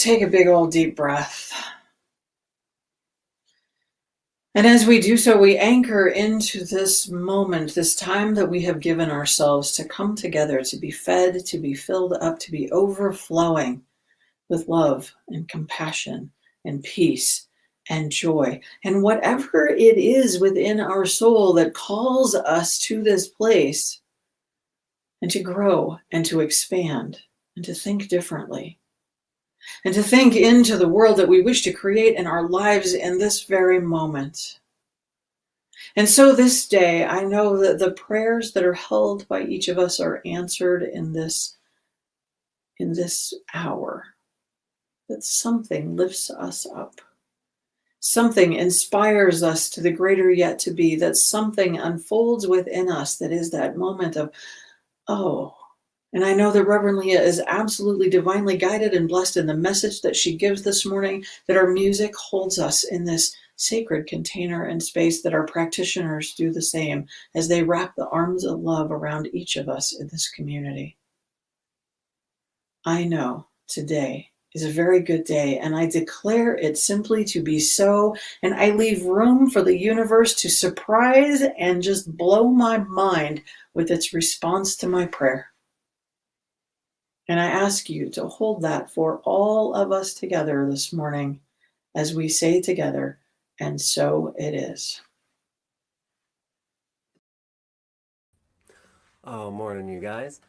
Take a big old deep breath. And as we do so, we anchor into this moment, this time that we have given ourselves to come together, to be fed, to be filled up, to be overflowing with love and compassion and peace and joy. And whatever it is within our soul that calls us to this place and to grow and to expand and to think differently and to think into the world that we wish to create in our lives in this very moment. And so this day, I know that the prayers that are held by each of us are answered in this hour, that something lifts us up. Something inspires us to the greater yet to be, that something unfolds within us that is that moment of, oh. And I know that Reverend Leah is absolutely divinely guided and blessed in the message that she gives this morning, that our music holds us in this sacred container and space, that our practitioners do the same as they wrap the arms of love around each of us in this community. I know today is a very good day, and I declare it simply to be so, and I leave room for the universe to surprise and just blow my mind with its response to my prayer. And I ask you to hold that for all of us together this morning as we say together, and so it is. Oh, morning, you guys.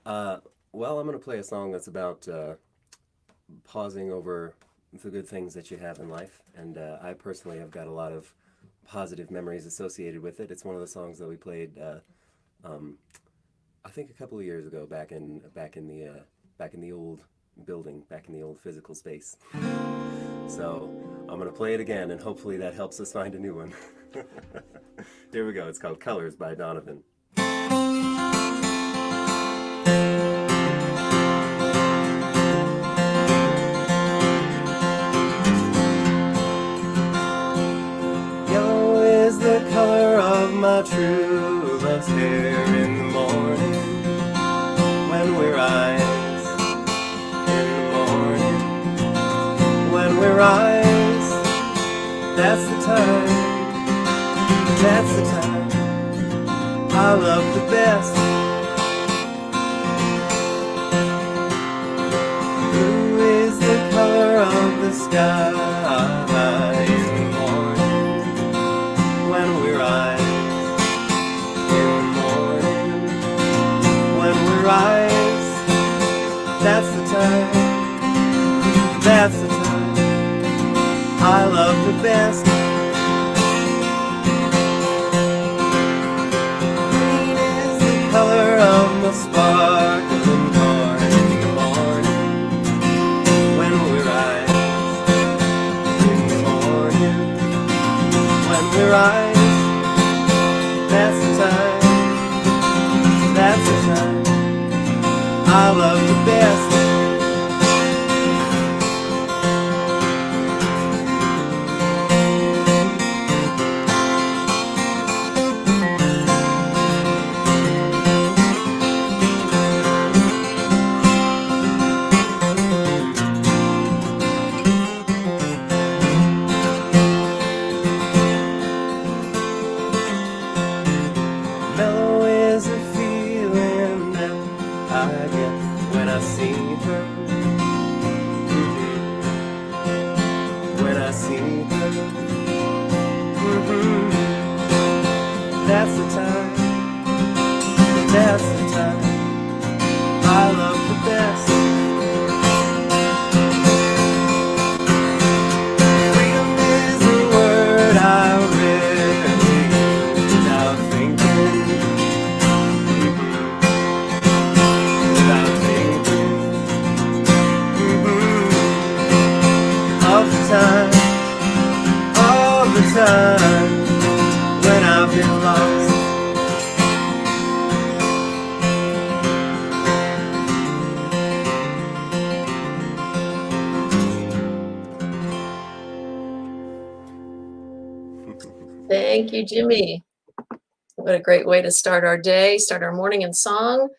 Well, I'm going to play a song that's about pausing over the good things that you have in life. And I personally have got a lot of positive memories associated with it. It's one of the songs that we played, I think, a couple of years ago, back in the old building, back in the old physical space. So I'm going to play it again, and hopefully that helps us find a new one. Here we go. It's called Colors by Donovan. Yellow is the color of my true love's hair in the morning when we rise. When we rise, that's the time I love the best. Blue is the color of the sky in the morning when we rise. In the morning when we rise, that's the time I love the best. Green is the color of the sparkling corn in the morning when we rise. In the morning when we rise, that's the time I love the best. That's the time I love the best. Freedom is a word I rarely use without thinking. Without thinking of the time when I've been lost. Thank you, Jimmy. What a great way to start our day, start our morning in song.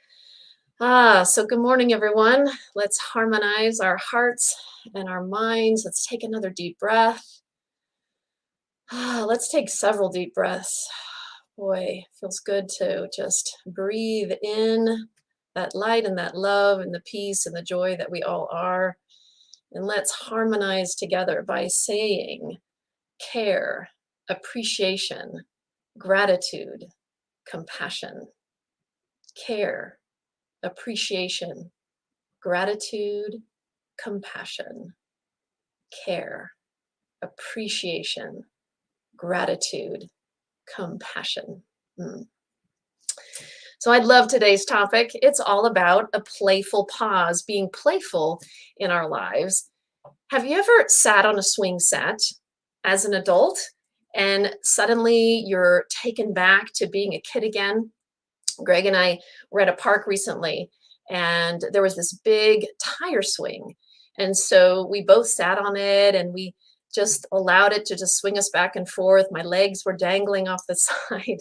So good morning, everyone. Let's harmonize our hearts and our minds. Let's take another deep breath. Let's take several deep breaths. Boy, feels good to just breathe in that light and that love and the peace and the joy that we all are. And let's harmonize together by saying care, appreciation, gratitude, compassion. Care, appreciation, gratitude, compassion. Care, appreciation, gratitude, compassion. So I love today's topic. It's all about a playful pause, being playful in our lives. Have you ever sat on a swing set as an adult and suddenly you're taken back to being a kid again? Greg and I were at a park recently and there was this big tire swing. And so we both sat on it and we just allowed it to just swing us back and forth. My legs were dangling off the side.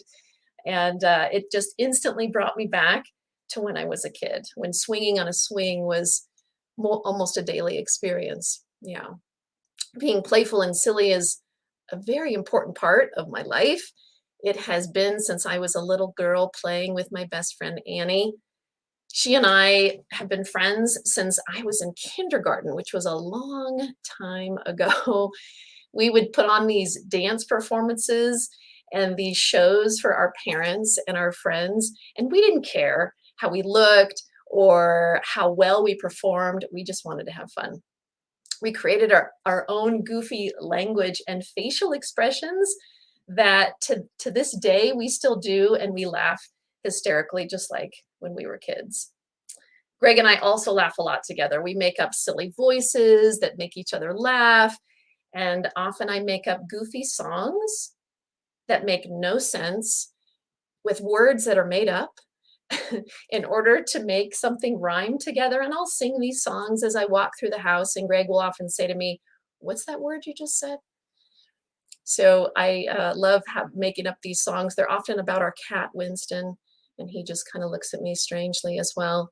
And it just instantly brought me back to when I was a kid, when swinging on a swing was almost a daily experience. Yeah. Being playful and silly is a very important part of my life. It has been since I was a little girl playing with my best friend, Annie. She and I have been friends since I was in kindergarten, which was a long time ago. We would put on these dance performances and these shows for our parents and our friends, and we didn't care how we looked or how well we performed. We just wanted to have fun. We created our own goofy language and facial expressions that to this day we still do, and we laugh hysterically just like when we were kids. Greg and I also laugh a lot together. We make up silly voices that make each other laugh, and often I make up goofy songs that make no sense with words that are made up in order to make something rhyme together. And I'll sing these songs as I walk through the house, and Greg will often say to me, "What's that word you just said?" So I love making up these songs. They're often about our cat, Winston, and he just kind of looks at me strangely as well.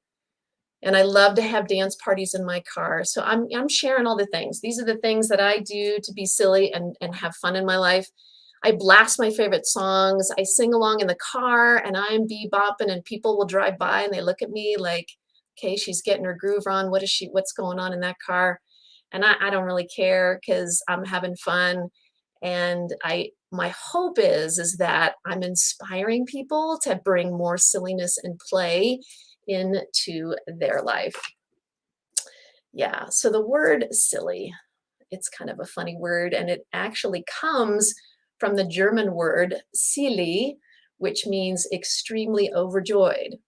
And I love to have dance parties in my car. So I'm sharing all the things. These are the things that I do to be silly and have fun in my life. I blast my favorite songs. I sing along in the car and I'm bebopping, and people will drive by and they look at me like, okay, she's getting her groove on. What's going on in that car? And I don't really care because I'm having fun. And my hope is that I'm inspiring people to bring more silliness and play into their life. Yeah, so the word silly, it's kind of a funny word, and it actually comes from the German word silly, which means extremely overjoyed.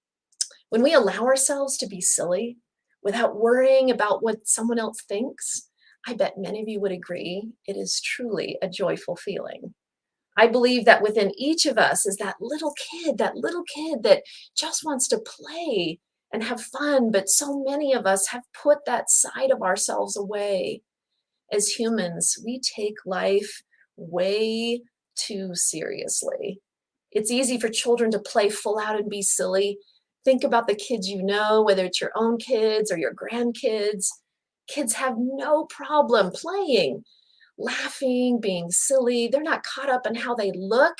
When we allow ourselves to be silly without worrying about what someone else thinks, I bet many of you would agree it is truly a joyful feeling. I believe that within each of us is that little kid that just wants to play and have fun, but so many of us have put that side of ourselves away. As humans, we take life way too seriously. It's easy for children to play full out and be silly. Think about the kids you know, whether it's your own kids or your grandkids. Kids have no problem playing, laughing, being silly. They're not caught up in how they look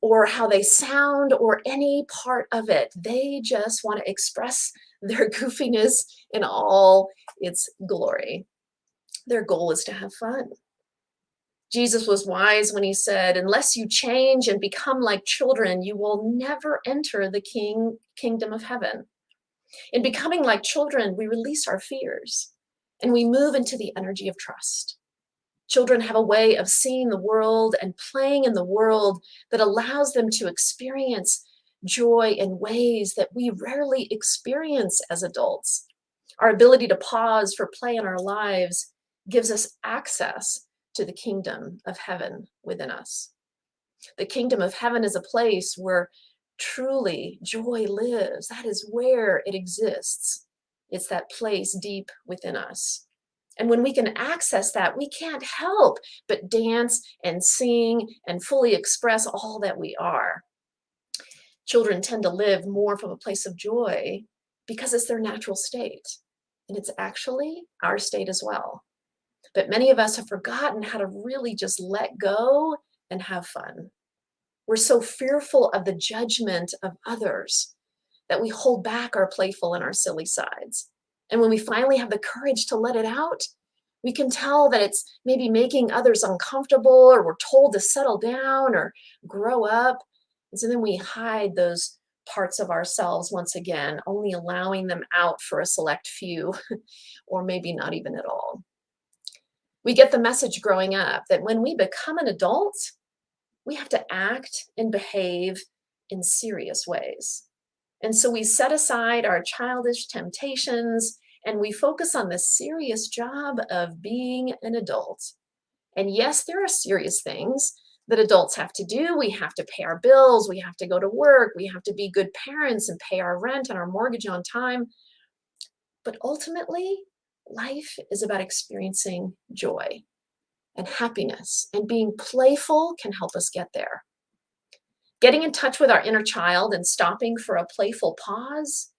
or how they sound or any part of it. They just want to express their goofiness in all its glory. Their goal is to have fun. Jesus was wise when he said, "Unless you change and become like children, you will never enter the kingdom of heaven." In becoming like children, we release our fears and we move into the energy of trust. Children have a way of seeing the world and playing in the world that allows them to experience joy in ways that we rarely experience as adults. Our ability to pause for play in our lives gives us access to the kingdom of heaven within us. The kingdom of heaven is a place where truly joy lives. That is where it exists. It's that place deep within us. And when we can access that, we can't help but dance and sing and fully express all that we are. Children tend to live more from a place of joy because it's their natural state. And it's actually our state as well. But many of us have forgotten how to really just let go and have fun. We're so fearful of the judgment of others that we hold back our playful and our silly sides. And when we finally have the courage to let it out, we can tell that it's maybe making others uncomfortable, or we're told to settle down or grow up. And so then we hide those parts of ourselves once again, only allowing them out for a select few, or maybe not even at all. We get the message growing up that when we become an adult, we have to act and behave in serious ways. And so we set aside our childish temptations and we focus on the serious job of being an adult. And yes, there are serious things that adults have to do. We have to pay our bills, we have to go to work, we have to be good parents and pay our rent and our mortgage on time. But ultimately, life is about experiencing joy and happiness, and being playful can help us get there. Getting in touch with our inner child and stopping for a playful pause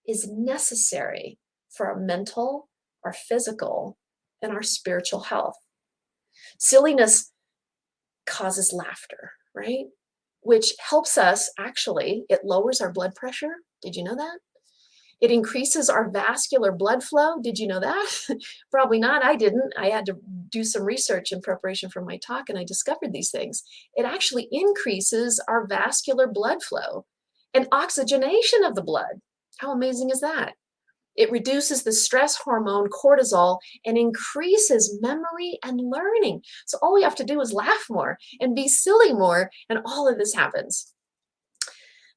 is necessary for our mental, our physical, and our spiritual health. Silliness causes laughter, right? Which helps us actually, it lowers our blood pressure. Did you know that? It increases our vascular blood flow. Did you know that? Probably not. I didn't. I had to do some research in preparation for my talk, and I discovered these things. It actually increases our vascular blood flow and oxygenation of the blood. How amazing is that? It reduces the stress hormone cortisol and increases memory and learning. So all we have to do is laugh more and be silly more, and all of this happens.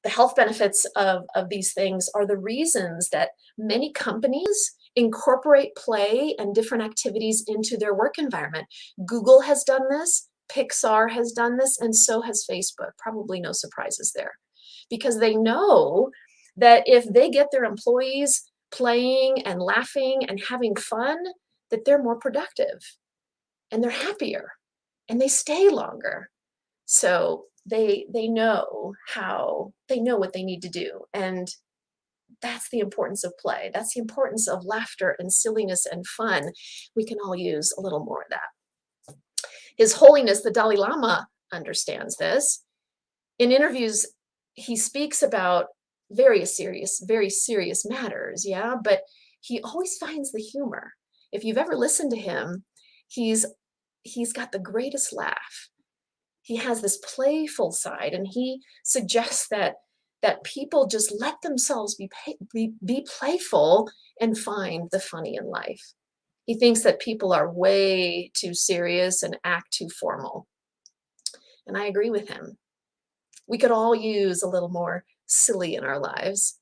The health benefits of these things are the reasons that many companies incorporate play and different activities into their work environment. Google has done this, Pixar has done this, and so has Facebook. Probably no surprises there, because they know that if they get their employees playing and laughing and having fun, that they're more productive and they're happier and they stay longer. So they know what they need to do. And that's the importance of play. That's the importance of laughter and silliness and fun. We can all use a little more of that. His Holiness, the Dalai Lama, understands this. In interviews, he speaks about very serious matters, yeah, but he always finds the humor. If you've ever listened to him, he's got the greatest laugh. He has this playful side, and he suggests that people just let themselves be playful and find the funny in life. He thinks that people are way too serious and act too formal. And I agree with him. We could all use a little more silly in our lives.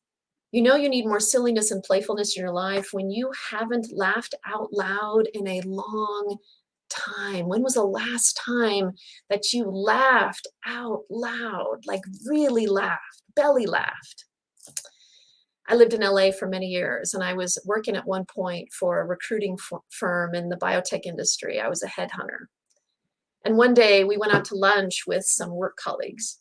You know you need more silliness and playfulness in your life when you haven't laughed out loud in a long time. When was the last time that you laughed out loud, like really laughed, belly laughed? I lived in LA for many years, and I was working at one point for a recruiting firm in the biotech industry. I was a headhunter. And one day we went out to lunch with some work colleagues.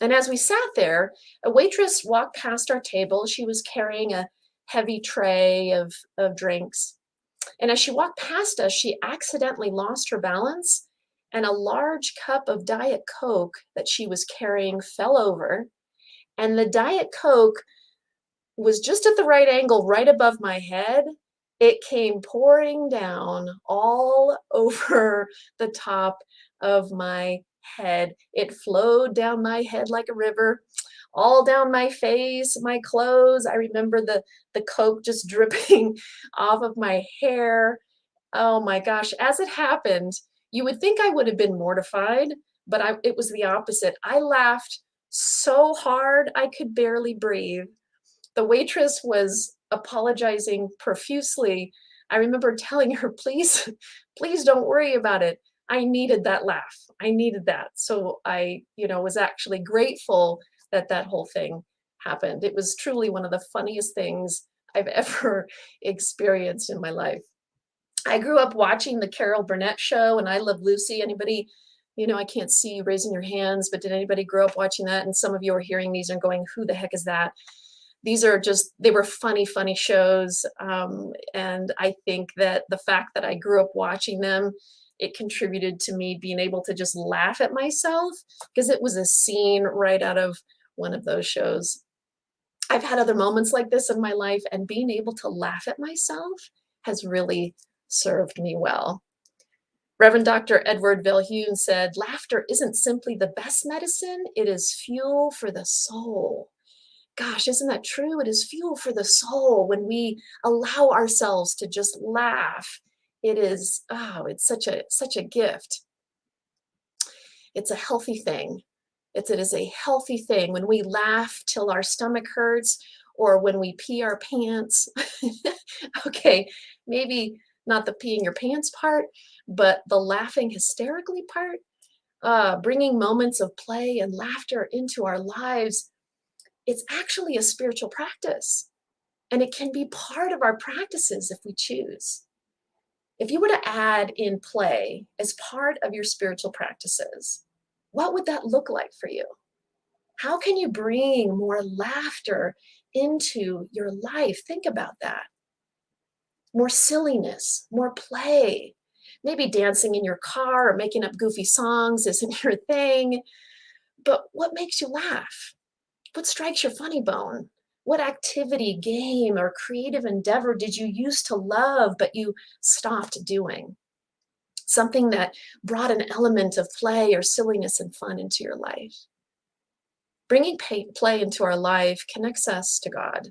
And as we sat there, a waitress walked past our table. She was carrying a heavy tray of drinks. And as she walked past us, she accidentally lost her balance, and a large cup of Diet Coke that she was carrying fell over. And the Diet Coke was just at the right angle, right above my head. It came pouring down all over the top of my head. It flowed down my head like a river, all down my face, my clothes. I remember the Coke just dripping off of my hair. Oh my gosh, as it happened, you would think I would have been mortified, but it was the opposite. I laughed so hard I could barely breathe. The waitress was apologizing profusely. I remember telling her, please, please don't worry about it. I needed that laugh. I needed that. So I, was actually grateful that that whole thing happened. It was truly one of the funniest things I've ever experienced in my life. I grew up watching the Carol Burnett show and I Love Lucy. Anybody, I can't see you raising your hands, but did anybody grow up watching that? And some of you are hearing these and going, who the heck is that? They were funny, funny shows. And I think that the fact that I grew up watching them, it contributed to me being able to just laugh at myself because it was a scene right out of one of those shows. I've had other moments like this in my life, and being able to laugh at myself has really served me well. Reverend Dr. Edward Vilhune said, laughter isn't simply the best medicine, it is fuel for the soul. Gosh, isn't that true? It is fuel for the soul when we allow ourselves to just laugh. It is, oh, it's such a gift. It's a healthy thing. It is a healthy thing when we laugh till our stomach hurts or when we pee our pants. Okay, maybe not the peeing your pants part, but the laughing hysterically part, bringing moments of play and laughter into our lives. It's actually a spiritual practice, and it can be part of our practices if we choose. If you were to add in play as part of your spiritual practices, what would that look like for you? How can you bring more laughter into your life? Think about that. More silliness, more play. Maybe dancing in your car or making up goofy songs isn't your thing, but what makes you laugh? What strikes your funny bone? What activity, game, or creative endeavor did you used to love but you stopped doing? Something that brought an element of play or silliness and fun into your life. Bringing play into our life connects us to God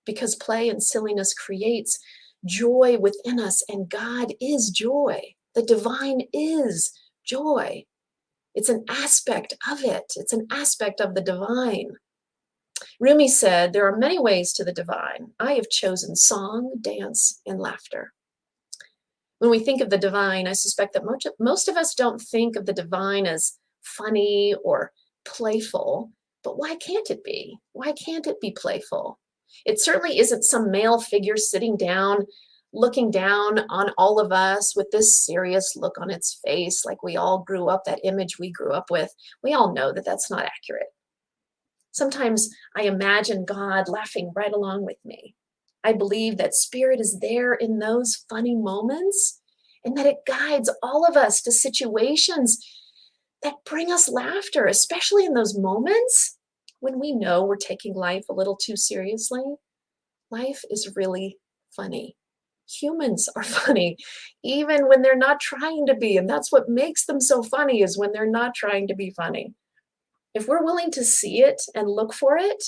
because play and silliness creates joy within us, and God is joy. The divine is joy. It's an aspect of it. It's an aspect of the divine. Rumi said, there are many ways to the divine. I have chosen song, dance, and laughter. When we think of the divine, I suspect that most of us don't think of the divine as funny or playful, but why can't it be? Why can't it be playful? It certainly isn't some male figure sitting down, looking down on all of us with this serious look on its face, like we all grew up, that image we grew up with. We all know that that's not accurate. Sometimes I imagine God laughing right along with me. I believe that spirit is there in those funny moments and that it guides all of us to situations that bring us laughter, especially in those moments when we know we're taking life a little too seriously. Life is really funny. Humans are funny, even when they're not trying to be. And that's what makes them so funny, is when they're not trying to be funny. If we're willing to see it and look for it,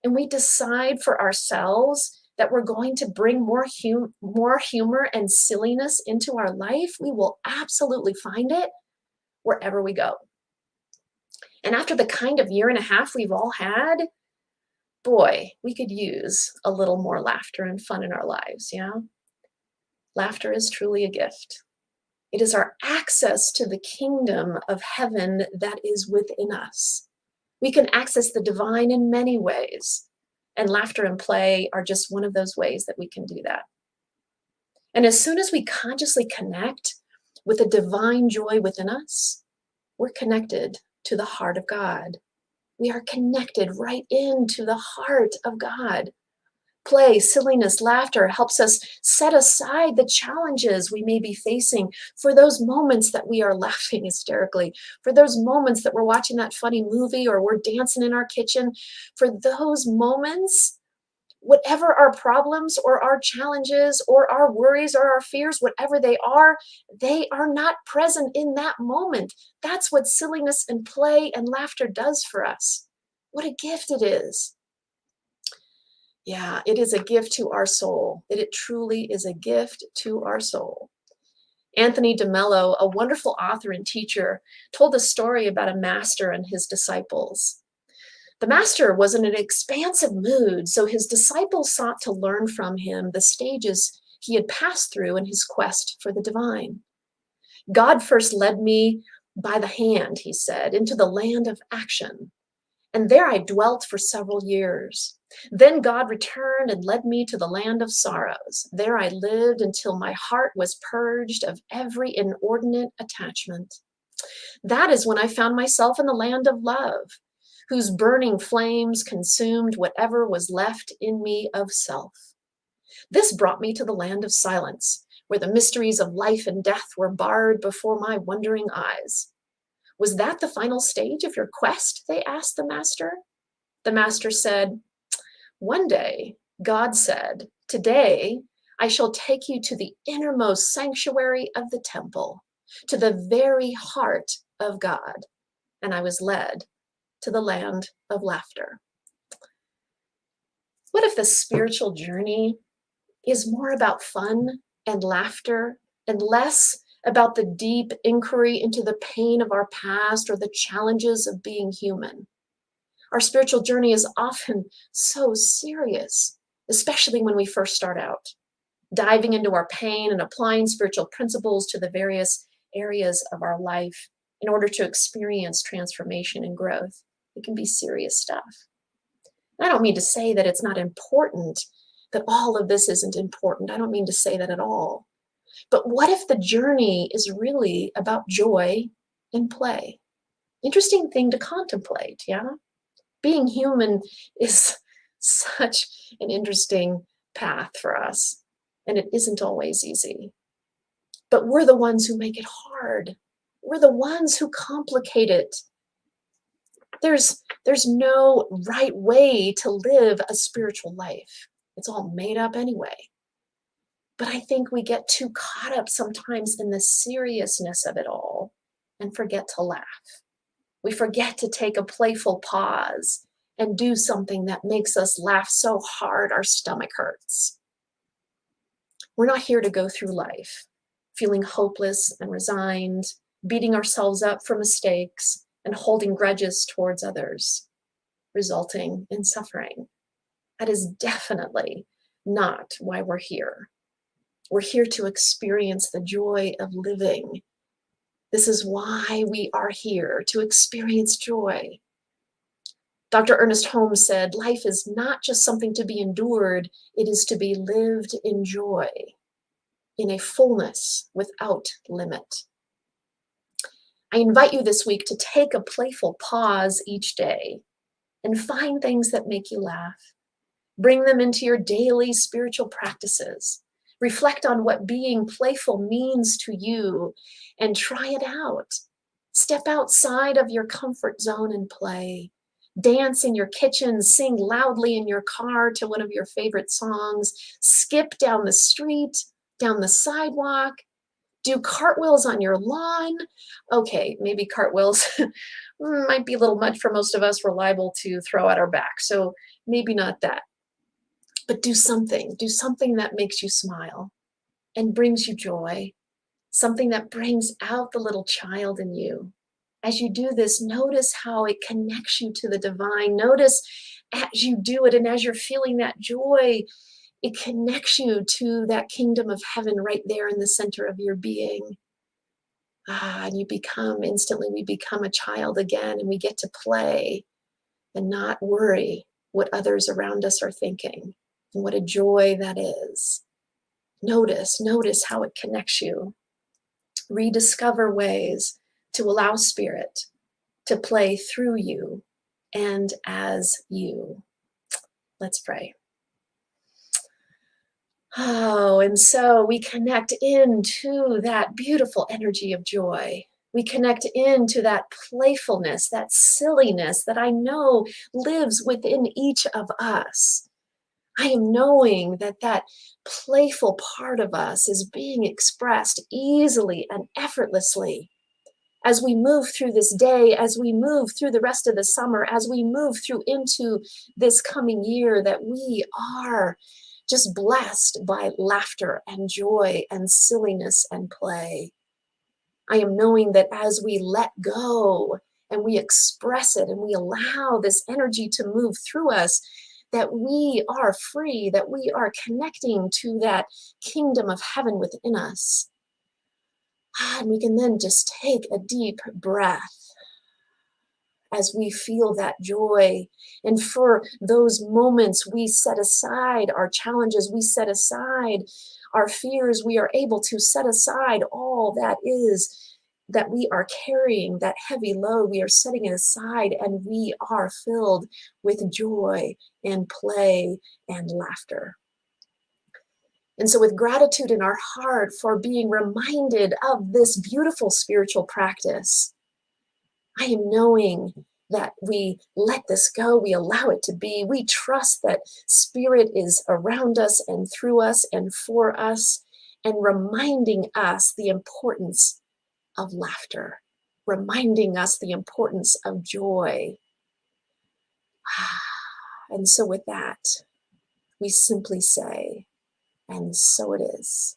and we decide for ourselves that we're going to bring more humor and silliness into our life, we will absolutely find it wherever we go. And after the kind of year and a half we've all had, boy, we could use a little more laughter and fun in our lives, yeah? Laughter is truly a gift. It is our access to the kingdom of heaven that is within us. We can access the divine in many ways, and laughter and play are just one of those ways that we can do that. And as soon as we consciously connect with the divine joy within us, we're connected to the heart of God. We are connected right into the heart of God. Play, silliness, laughter helps us set aside the challenges we may be facing for those moments that we are laughing hysterically, for those moments that we're watching that funny movie or we're dancing in our kitchen. For those moments, whatever our problems or our challenges or our worries or our fears, whatever they are not present in that moment. That's what silliness and play and laughter does for us. What a gift it is. Yeah, it is a gift to our soul. It truly is a gift to our soul. Anthony DeMello, a wonderful author and teacher, told a story about a master and his disciples. The master was in an expansive mood, so his disciples sought to learn from him the stages he had passed through in his quest for the divine. God first led me by the hand, he said, into the land of action. And there I dwelt for several years. Then God returned and led me to the land of sorrows. There I lived until my heart was purged of every inordinate attachment. That is when I found myself in the land of love, whose burning flames consumed whatever was left in me of self. This brought me to the land of silence, where the mysteries of life and death were barred before my wondering eyes. Was that the final stage of your quest? They asked the master. The master said, one day, God said, today I shall take you to the innermost sanctuary of the temple, to the very heart of God. And I was led to the land of laughter. What if the spiritual journey is more about fun and laughter and less about the deep inquiry into the pain of our past or the challenges of being human? Our spiritual journey is often so serious, especially when we first start out, diving into our pain and applying spiritual principles to the various areas of our life in order to experience transformation and growth. It can be serious stuff. I don't mean to say that it's not important, that all of this isn't important. I don't mean to say that at all. But what if the journey is really about joy and play? Interesting thing to contemplate, yeah? Being human is such an interesting path for us, and it isn't always easy. But we're the ones who make it hard. We're the ones who complicate it. There's no right way to live a spiritual life. It's all made up anyway. But I think we get too caught up sometimes in the seriousness of it all and forget to laugh. We forget to take a playful pause and do something that makes us laugh so hard our stomach hurts. We're not here to go through life feeling hopeless and resigned, beating ourselves up for mistakes, and holding grudges towards others, resulting in suffering. That is definitely not why we're here. We're here to experience the joy of living. This is why we are here, to experience joy. Dr. Ernest Holmes said, life is not just something to be endured, it is to be lived in joy, in a fullness without limit. I invite you this week to take a playful pause each day and find things that make you laugh. Bring them into your daily spiritual practices. Reflect on what being playful means to you and try it out. Step outside of your comfort zone and play. Dance in your kitchen, sing loudly in your car to one of your favorite songs. Skip down the street, down the sidewalk. Do cartwheels on your lawn. Okay, maybe cartwheels might be a little much for most of us. We're liable to throw out our back, so maybe not that. But do something that makes you smile and brings you joy, something that brings out the little child in you. As you do this, notice how it connects you to the divine. Notice as you do it and as you're feeling that joy, it connects you to that kingdom of heaven right there in the center of your being. And we become a child again, and we get to play and not worry what others around us are thinking. And what a joy that is. Notice how it connects you. Rediscover ways to allow Spirit to play through you and as you. Let's pray. Oh, and so we connect into that beautiful energy of joy. We connect into that playfulness, that silliness that I know lives within each of us. I am knowing that that playful part of us is being expressed easily and effortlessly as we move through this day, as we move through the rest of the summer, as we move through into this coming year, that we are just blessed by laughter and joy and silliness and play. I am knowing that as we let go and we express it and we allow this energy to move through us, that we are free, that we are connecting to that kingdom of heaven within us. And we can then just take a deep breath as we feel that joy. And for those moments, we set aside our challenges, we set aside our fears, we are able to set aside all that is that we are carrying that heavy load, we are setting it aside, and we are filled with joy and play and laughter. And so, with gratitude in our heart for being reminded of this beautiful spiritual practice, I am knowing that we let this go, we allow it to be, we trust that Spirit is around us and through us and for us, and reminding us the importance of laughter, reminding us the importance of joy. And so, with that, we simply say, and so it is.